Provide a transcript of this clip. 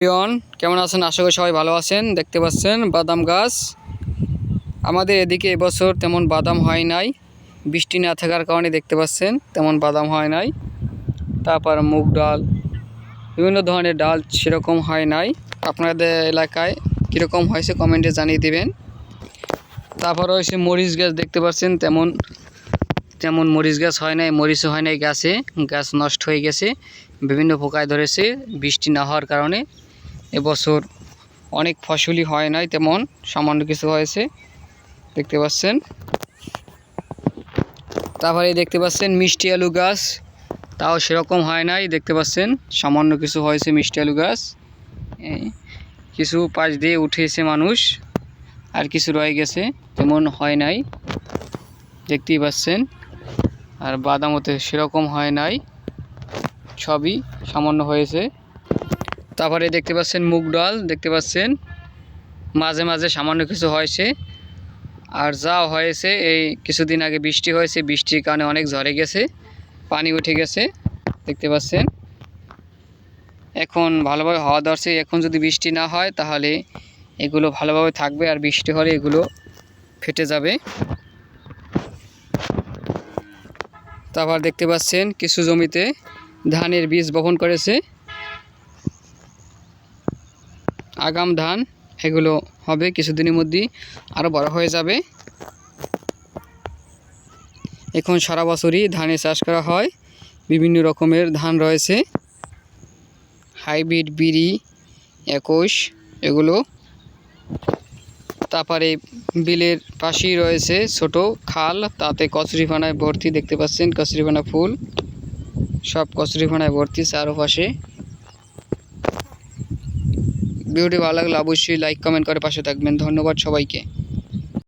প্রিয়ন কেমন আছেন? আশা করি সবাই ভালো আছেন। দেখতে পাচ্ছেন বাদাম গাছ। আমাদের এদিকে এবছর তেমন বাদাম হয় নাই, বৃষ্টি না থাকার কারণে দেখতে পাচ্ছেন তেমন বাদাম হয় নাই। তারপর মুগ ডাল, বিভিন্ন ধরনের ডাল সেরকম হয় নাই। আপনাদের এলাকায় কীরকম হয়েছে কমেন্টে জানিয়ে দেবেন। তারপর হয়েছে মরিচ গাছ, দেখতে পাচ্ছেন তেমন মরিচ গাছ হয় নাই, মরিচও হয় নাই গাছে, গাছ নষ্ট হয়ে গেছে, বিভিন্ন পোকায় ধরেছে বৃষ্টি না হওয়ার কারণে। এবছর অনেক ফসলই হয় নাই, তেমন সামান্য কিছু হয়েছে দেখতে পাচ্ছেন। তারপরে দেখতে পাচ্ছেন মিষ্টি আলু গাছ, তাও সেরকম হয় নাই, দেখতে পাচ্ছেন সামান্য কিছু হয়েছে মিষ্টি আলু গাছ। কিছু পাশ দিয়ে উঠেছে মানুষ, আর কিছু রয়ে গেছে, তেমন হয় নাই দেখতেই পাচ্ছেন। আর বাদামতে সেরকম হয় নাই, সবই সামান্য হয়েছে। তারপরে দেখতে পাচ্ছেন মুগ ডাল, দেখতে পাচ্ছেন মাঝে মাঝে সামান্য কিছু হয়েছে। আর যা হয়েছে এই কিছুদিন আগে বৃষ্টি হয়েছে, বৃষ্টির কারণে অনেক ঝরে গেছে, পানি উঠে গেছে দেখতে পাচ্ছেন। এখন ভালোভাবে হাওয়া ধরছে, এখন যদি বৃষ্টি না হয় তাহলে এগুলো ভালোভাবে থাকবে, আর বৃষ্টি হলে এগুলো ফেটে যাবে। তারপর দেখতে পাচ্ছেন কিছু জমিতে ধানের বীজ বপন করেছে, আগাম ধান, এগুলো হবে কিছুদিনের মধ্যেই, আরও বড় হয়ে যাবে। এখন সারা বছরই ধানের চাষ করা হয়, বিভিন্ন রকমের ধান রয়েছে, হাইব্রিড, বিরি 21 এগুলো। তারপরে বিলের পাশেই রয়েছে ছোট খাল, তাতে কচুরিপানায় ভর্তি, দেখতে পাচ্ছেন কচুরিপানা ফুল, সব কচুরিপানায় ভর্তি চারপাশে। ভিডিওটি ভালো লাগলে অবশ্যই লাইক কমেন্ট করে পাশে থাকবেন। ধন্যবাদ সবাইকে।